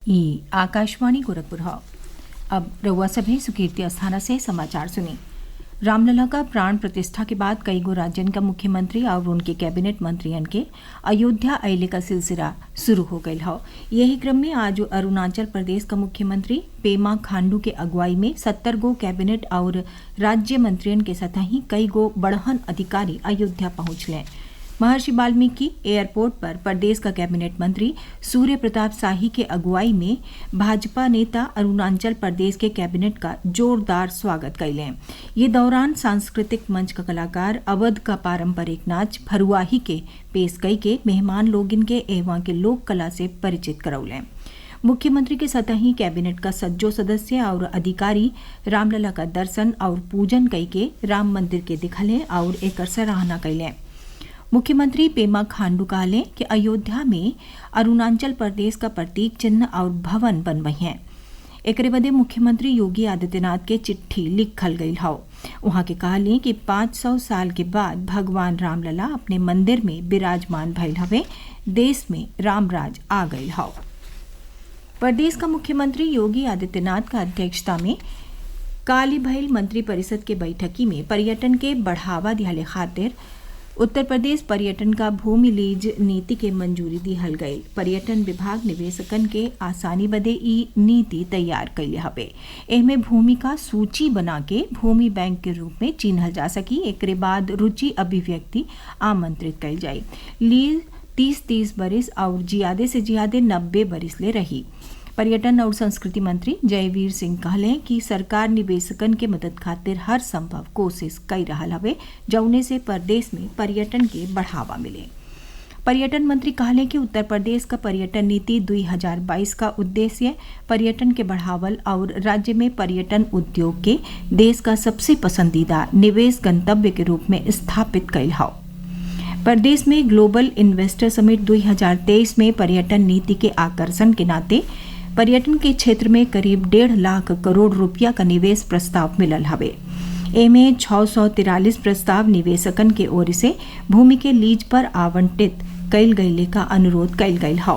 ई आकाशवाणी गोरखपुर है। अब रउआ सभे सुकीर्ति अस्थाना से समाचार सुनी। रामलला का प्राण प्रतिष्ठा के बाद कई गो राज्यन का मुख्यमंत्री और उनके कैबिनेट मंत्रियन के अयोध्या अइले का सिलसिला शुरू हो गयल हौ। यही क्रम में आज अरुणाचल प्रदेश का मुख्यमंत्री पेमा खांडू के अगुवाई में 70 गो कैबिनेट और राज्य मंत्रियन के सतही कई गो बड़हन अधिकारी अयोध्या पहुंचले। महर्षि वाल्मीकि एयरपोर्ट पर प्रदेश का कैबिनेट मंत्री सूर्य प्रताप शाही के अगुवाई में भाजपा नेता अरुणाचल प्रदेश के कैबिनेट का जोरदार स्वागत कैले। ये दौरान सांस्कृतिक मंच का कलाकार अवध का पारंपरिक नाच फरुआही के पेश कई के मेहमान लोगिन के एवं के लोक कला से परिचित करौले। मुख्यमंत्री के सतही कैबिनेट का सज्जो सदस्य और अधिकारी रामलला का दर्शन और पूजन कई के राम मंदिर के दिखले और एक सराहना कैले। मुख्यमंत्री पेमा खांडू कहले कि अयोध्या में अरुणाचल प्रदेश का प्रतीक चिन्ह और भवन बनवई हैं। एकरे बदे मुख्यमंत्री योगी आदित्यनाथ के चिट्ठी लिखल गई हौ। वहां के कहले कि 500 साल के बाद भगवान रामलला अपने मंदिर में विराजमान भइल हवे, देश में रामराज आ गई हौ। प्रदेश का मुख्यमंत्री योगी आदित्यनाथ का अध्यक्षता में काली भइल मंत्री परिषद के बैठकी में पर्यटन के बढ़ावा दिहले खातिर उत्तर प्रदेश पर्यटन का भूमि लीज नीति के मंजूरी दिहल गई। पर्यटन विभाग निवेशकन के आसानी बदे ई नीति तैयार कैले हवे। एमे भूमि का सूची बना के भूमि बैंक के रूप में चिन्हल जा सकी। एकरे बाद रुचि अभिव्यक्ति आमंत्रित कैल जाये। लीज 30-30 बरिस और ज्यादा से ज्यादा 90 बरिस ले रही। पर्यटन और संस्कृति मंत्री जयवीर सिंह कहले कि सरकार निवेशकन के मदद खातिर हर संभव कोशिश कर रहा हवे, जौने से प्रदेश में पर्यटन के बढ़ावा मिले। पर्यटन मंत्री कहले कि उत्तर प्रदेश का पर्यटन नीति 2022 का उद्देश्य पर्यटन के बढ़ावल और राज्य में पर्यटन उद्योग के देश का सबसे पसंदीदा निवेश गंतव्य के रूप में स्थापित कैल हौ। प्रदेश में ग्लोबल इन्वेस्टर समिट 2023 में पर्यटन नीति के आकर्षण के नाते पर्यटन के क्षेत्र में करीब 1.5 लाख करोड़ रुपया का निवेश प्रस्ताव मिलल हवे। एमे 643 प्रस्ताव निवेशकन के ओर से भूमि के लीज पर आवंटित कैल गईले का अनुरोध कैल गईल हौ।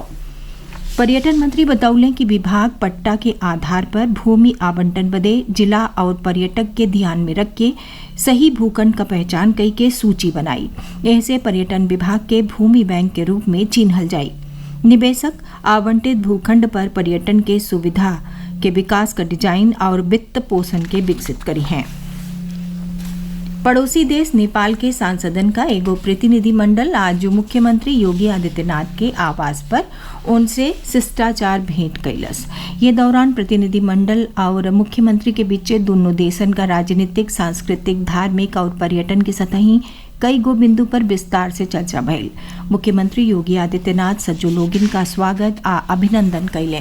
पर्यटन मंत्री बतौले कि विभाग पट्टा के आधार पर भूमि आवंटन बदे जिला और पर्यटक के ध्यान में रख के सही भूखंड का पहचान कई के सूची बनाई। ऐसे पर्यटन विभाग के भूमि बैंक के रूप में चिन्हल जाई। निवेशक आवंटित भूखंड पर पर्यटन के सुविधा के विकास का डिजाइन और वित्त पोषण के विकसित करी हैं। पड़ोसी देश नेपाल के सांसदन का एगो प्रतिनिधि मंडल आज मुख्यमंत्री योगी आदित्यनाथ के आवास पर उनसे शिष्टाचार भेंट कैलस। ये दौरान प्रतिनिधि मंडल और मुख्यमंत्री के बीच दोनों देशन का राजनीतिक, सांस्कृतिक, धार्मिक और पर्यटन के सतही कई गो बिंदु पर विस्तार से चर्चा भइल। मुख्यमंत्री योगी आदित्यनाथ सज्जो लोगिन का स्वागत आ अभिनंदन कैले।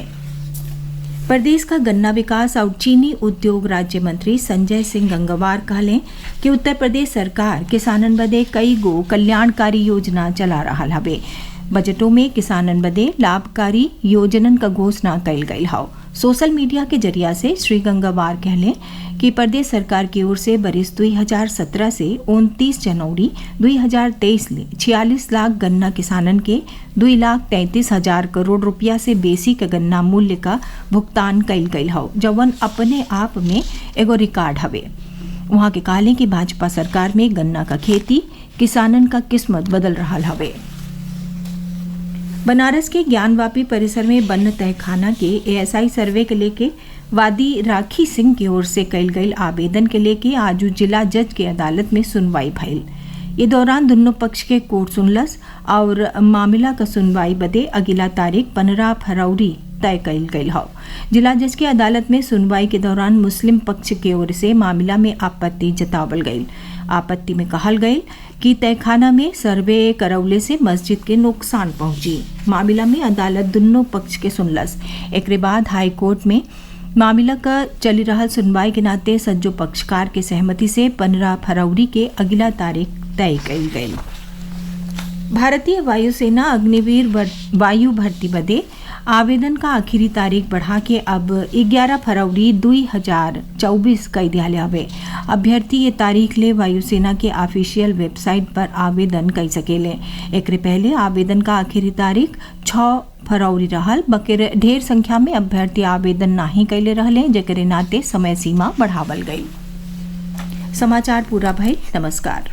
प्रदेश का गन्ना विकास और चीनी उद्योग राज्य मंत्री संजय सिंह गंगवार कहले कि उत्तर प्रदेश सरकार किसानन बदे कई गो कल्याणकारी योजना चला रहा हवे। बजटों में किसानन बदे लाभकारी योजनन का घोषणा कैल गई हौ। सोशल मीडिया के जरिया से श्री गंगवार कहले कि प्रदेश सरकार की ओर से बरिस 2017 से 29 जनवरी 2023 ले 46 लाख गन्ना किसानन के 2,33,000 करोड़ रुपया से बेसी के गन्ना मूल्य का भुगतान कैल गई हौ, जवन अपने आप में एगो रिकॉर्ड हवे। वहां के कहले कि भाजपा सरकार में गन्ना का खेती किसानन का किस्मत बदल रहा हवे। बनारस के ज्ञानवापी परिसर में बन्न तहखाना के एएसआई सर्वे के लेके वादी राखी सिंह की ओर से कैल गई आवेदन के लेके आज जिला जज के अदालत में सुनवाई भइल। ये दौरान दोनों पक्ष के कोर्ट सुनलस और मामला का सुनवाई बदे अगिला तारीख 15 फरवरी तय कैल गई हौ। जिला जज के अदालत में सुनवाई के दौरान मुस्लिम पक्ष की ओर से मामला में आपत्ति जतावल गई। आपत्ति में कहल गई कि तहखाना में सर्वे करौले से मस्जिद के नुकसान पहुंची। मामला में अदालत दोनों पक्ष के सुनलस। एकरे बाद हाई कोर्ट में मामला का चली रहा सुनवाई के नाते सज्जो पक्षकार के सहमति से 15 फरवरी के अगला तारीख तय कई गई। भारतीय वायुसेना अग्निवीर वायु भर्ती बदे आवेदन का आखिरी तारीख बढ़ा के अब 11 फरवरी 2024 कर दिया हवे। अभ्यर्थी ये तारीख ले वायुसेना के ऑफिशियल वेबसाइट पर आवेदन कर सकेले। एकरे पहले आवेदन का आखिरी तारीख 6 फरवरी रहल, बकर ढेर संख्या में अभ्यर्थी आवेदन नहीं कैले रहले, जेकरे नाते समय सीमा बढ़ावल गई। समाचार पूरा भइल। नमस्कार।